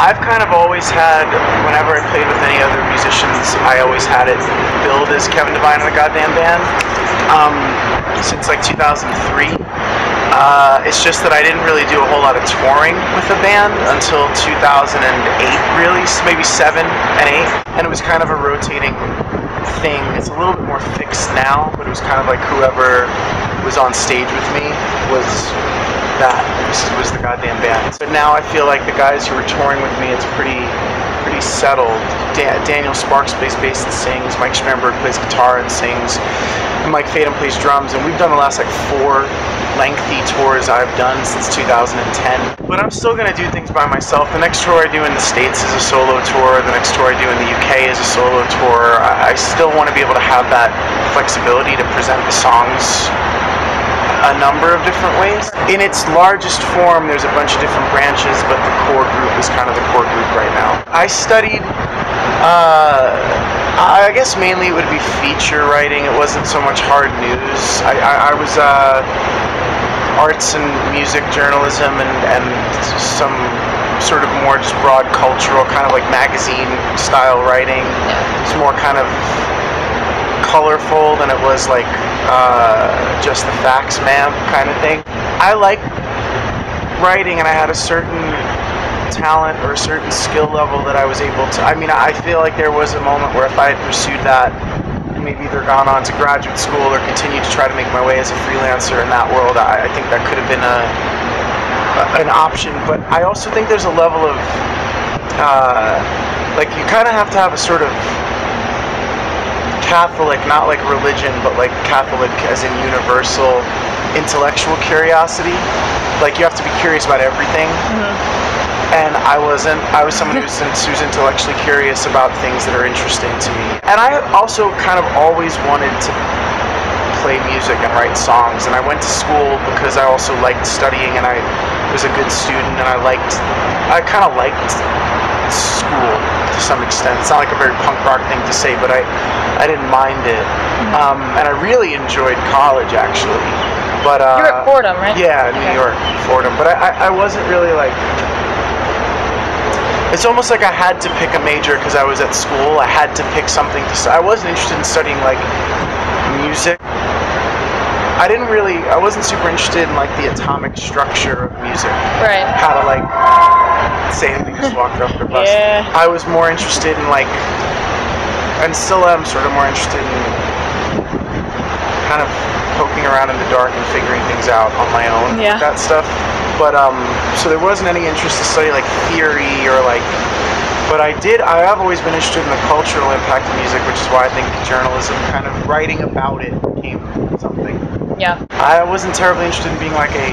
I've kind of always had, whenever I played with any other musicians, I always had it billed as Kevin Devine and the Goddamn Band, since like 2003. It's just that I didn't really do a whole lot of touring with the band until 2008, really, maybe 7 and 8, and it was kind of a rotating thing. It's a little bit more fixed now, but it was kind of like whoever was on stage with me was the Goddamn Band. So now I feel like the guys who were touring with me, it's pretty settled. Daniel Sparks plays bass and sings, Mike Stramberg plays guitar and sings, and Mike Fadum plays drums, and we've done the last like 4 lengthy tours I've done since 2010. But I'm still going to do things by myself. The next tour I do in the States is a solo tour, the next tour I do in the UK is a solo tour. I still want to be able to have that flexibility to present the songs a number of different ways. In its largest form, there's a bunch of different branches, but the core group is kind of the core group right now. I studied, I guess mainly it would be feature writing. It wasn't so much hard news. I was arts and music journalism and some sort of more just broad cultural, kind of like magazine style writing. It's more kind of colorful than it was like just the facts ma'am kind of thing. I like writing, and I had a certain talent or a certain skill level that I was able to, I mean, I feel like there was a moment where if I had pursued that and maybe either gone on to graduate school or continued to try to make my way as a freelancer in that world, I think that could have been an option. But I also think there's a level of like you kind of have to have a sort of Catholic, not like religion, but like Catholic as in universal intellectual curiosity. Like you have to be curious about everything. And I wasn't. I was someone who's intellectually curious about things that are interesting to me. And I also kind of always wanted to play music and write songs. And I went to school because I also liked studying, and I was a good student, and I kind of liked school to some extent. It's not like a very punk rock thing to say, but I didn't mind it. And I really enjoyed college, actually. But you were at Fordham, right? Yeah, New York, Fordham. But I wasn't really like. It's almost like I had to pick a major because I was at school. I had to pick something to study. I wasn't interested in studying like music. I wasn't super interested in like the atomic structure of music. Right. How to like say that you just walked off the bus. Yeah. I was more interested in like, and still am sort of more interested in kind of poking around in the dark and figuring things out on my own with that stuff. But so there wasn't any interest to study like theory or like, but I have always been interested in the cultural impact of music, which is why I think journalism, kind of writing about it, became something. Yeah. I wasn't terribly interested in being like a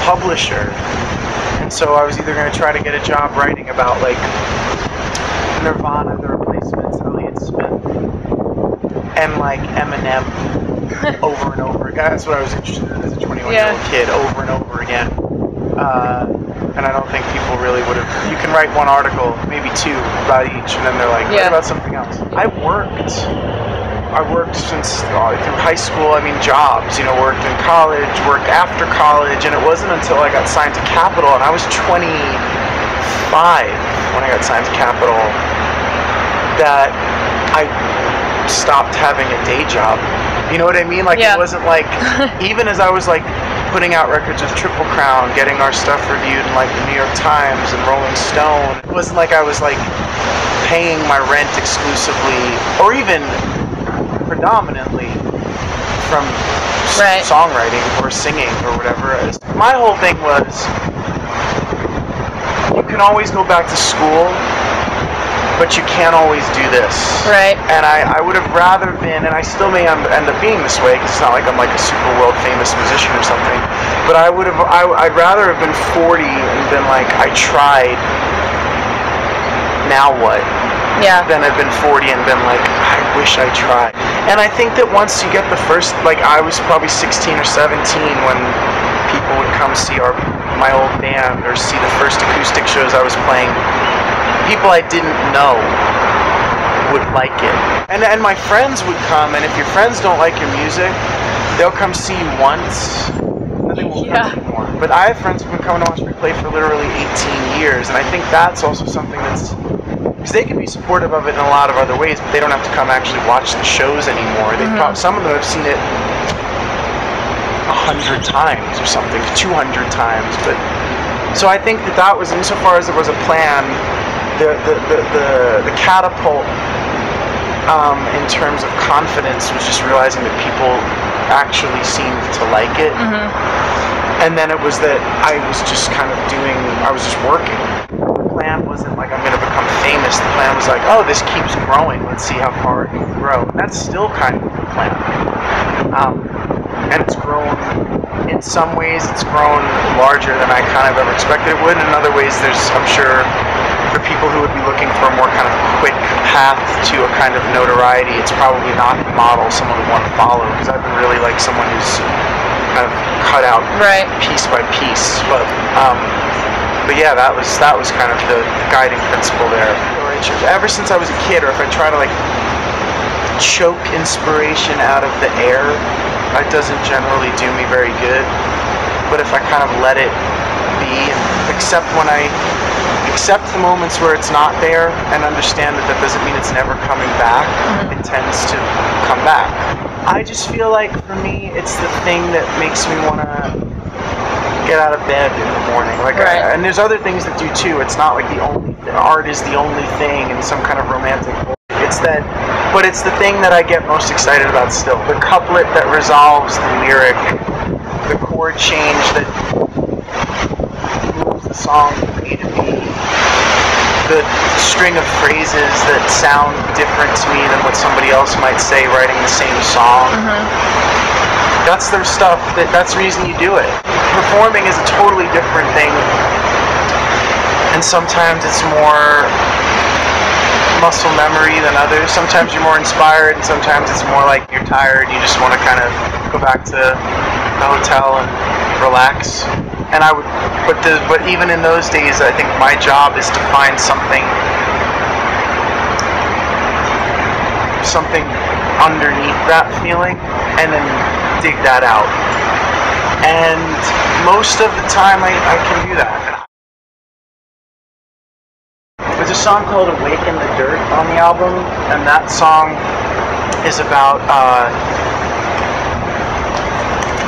publisher, and so I was either going to try to get a job writing about like Nirvana, The Replacements, Elliott Smith, and like Eminem over and over again. That's what I was interested in as a 21-year-old kid, over and over again. And I don't think people really would have. You can write one article, maybe 2 about each, and then they're like, what about something else? I worked since through high school. I mean, jobs, worked in college, worked after college, and it wasn't until I got signed to Capitol, and I was 25 when I got signed to Capitol, that I stopped having a day job. You know what I mean? Like, it wasn't like, even as I was like putting out records with Triple Crown, getting our stuff reviewed in like the New York Times and Rolling Stone, it wasn't like I was like paying my rent exclusively, or even predominantly from songwriting or singing or whatever. My whole thing was, you can always go back to school, but you can't always do this. Right. And I would have rather been, and I still may end up being this way, because it's not like I'm like a super world famous musician or something, but I'd rather have been 40 and been like, I tried, now what? Than have been 40 and been like, I wish I tried. And I think that once you get the first, like I was probably 16 or 17 when people would come see my old band or see the first acoustic shows I was playing. People I didn't know would like it. And my friends would come, and if your friends don't like your music, they'll come see you once, and then they won't come anymore. But I have friends who've been coming to watch me play for literally 18 years, and I think that's also something that's, because they can be supportive of it in a lot of other ways, but they don't have to come actually watch the shows anymore. They some of them have seen it 100 times or something, 200 times. But so I think that was, insofar as there was a plan, the catapult in terms of confidence was just realizing that people actually seemed to like it. And then it was that I was just kind of I was just working. The plan wasn't like I'm going to become famous. The plan was like, oh, this keeps growing. Let's see how far it can grow. And that's still kind of the plan. And it's grown, in some ways, it's grown larger than I kind of ever expected it would. In other ways, I'm sure, for people who would be looking for a more kind of quick path to a kind of notoriety, it's probably not the model someone would want to follow, because I've been really like someone who's kind of cut out piece by piece. But yeah, that was kind of the guiding principle there. Ever since I was a kid, or if I try to like choke inspiration out of the air, it doesn't generally do me very good. But if I kind of let it be, and accept the moments where it's not there, and understand that doesn't mean it's never coming back, it tends to come back. I just feel like, for me, it's the thing that makes me want to get out of bed in the morning. Like, and there's other things that do too. It's not like art is the only thing in some kind of romantic way. But it's the thing that I get most excited about still. The couplet that resolves the lyric, the chord change that moves the song from A to B, the string of phrases that sound different to me than what somebody else might say writing the same song. That's the stuff, that's the reason you do it. Performing is a totally different thing, and sometimes it's more muscle memory than others. Sometimes you're more inspired, and sometimes it's more like you're tired, you just want to kind of go back to the hotel and relax. And but even in those days, I think my job is to find something underneath that feeling, and then dig that out. And most of the time I can do that. There's a song called Awake in the Dirt on the album, and that song is about,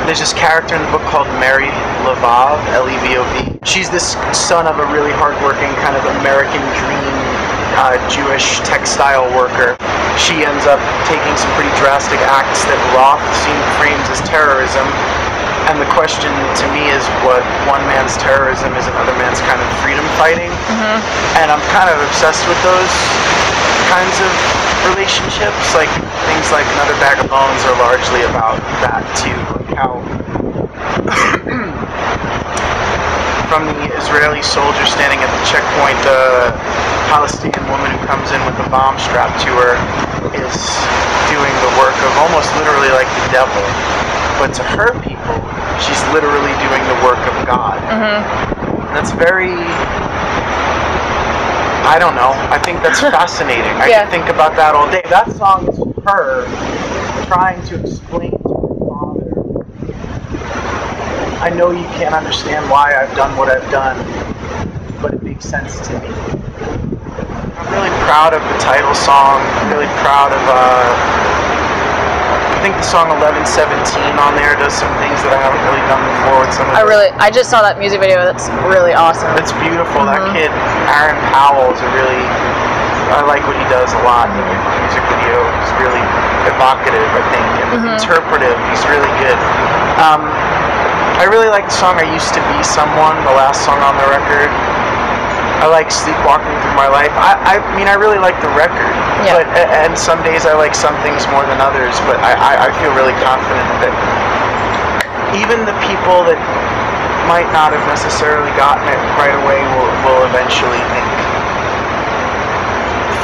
there's this character in the book called Mary Levov, L-E-V-O-V. She's this son of a really hardworking kind of American dream Jewish textile worker. She ends up taking some pretty drastic acts that Roth frames as terrorism. And the question to me is, what one man's terrorism is another man's kind of freedom fighting. And I'm kind of obsessed with those kinds of relationships. Like, things like Another Bag of Bones are largely about that too. Like how from the Israeli soldier standing at the checkpoint, the Palestinian woman who comes in with a bomb strapped to her is doing the work of almost literally like the devil. But to her people, she's literally doing the work of God. That's very, I don't know, I think that's fascinating. I can think about that all day. That song is her trying to explain to her father, I know you can't understand why I've done what I've done, but it makes sense to me. I'm really proud of the title song. I'm really proud of, I think the song 1117 on there does some things that I haven't really done before with some of I just saw that music video. That's really awesome. It's beautiful. That kid, Aaron Powell, I like what he does a lot. The music video is really evocative, I think, and interpretive. He's really good. I really like the song I Used to Be Someone, the last song on the record. I like Sleepwalking Through My Life. I mean, I really like the record, but and some days I like some things more than others, but I feel really confident that even the people that might not have necessarily gotten it right away will eventually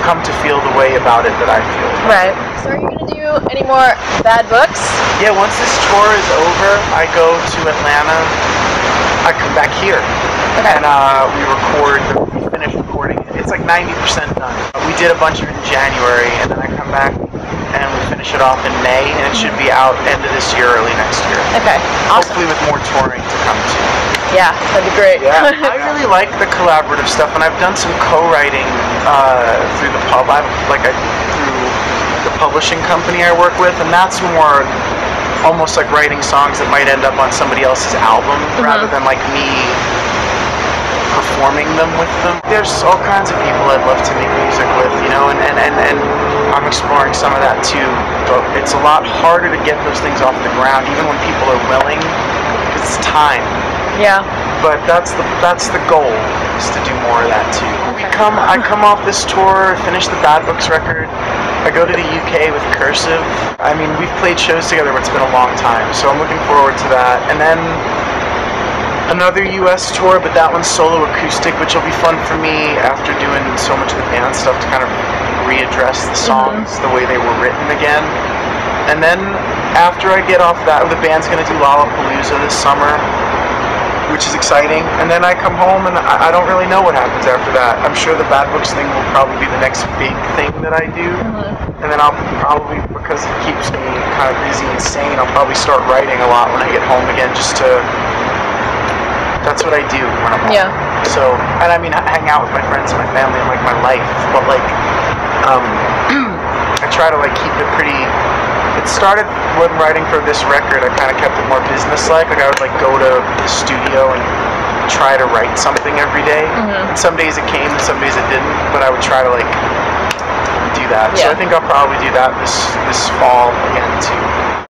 come to feel the way about it that I feel. Right. So are you going to do any more Bad Books? Yeah, once this tour is over, I go to Atlanta. I come back here. And we finish recording. It's like 90% done. We did a bunch of it in January, and then I come back and we finish it off in May, and it should be out end of this year, early next year. Okay, awesome. Hopefully with more touring to come too. Yeah, that'd be great. Yeah, I really like the collaborative stuff, and I've done some co-writing through the through the publishing company I work with, and that's more almost like writing songs that might end up on somebody else's album rather than like me performing them with them. There's all kinds of people I'd love to make music with, you know, and I'm exploring some of that too. But it's a lot harder to get those things off the ground, even when people are willing, because it's time. Yeah. But that's the goal, is to do more of that too. I come off this tour, finish the Bad Books record. I go to the UK with Cursive. I mean, we've played shows together, but it's been a long time, so I'm looking forward to that. And then another US tour, but that one's solo acoustic, which will be fun for me after doing so much of the band stuff to kind of readdress the songs the way they were written again. And then after I get off that, the band's going to do Lollapalooza this summer, which is exciting. And then I come home and I don't really know what happens after that. I'm sure the Bad Books thing will probably be the next big thing that I do. And then I'll probably, because it keeps me kind of busy and sane, I'll probably start writing a lot when I get home again, just to... That's what I do when I'm home. Yeah. So, and I mean, hang out with my friends and my family and like my life, but like, I try to like keep it pretty. It started when writing for this record. I kind of kept it more business-like. Like I would like go to the studio and try to write something every day. And some days it came, and some days it didn't. But I would try to like do that. Yeah. So I think I'll probably do that this fall again too.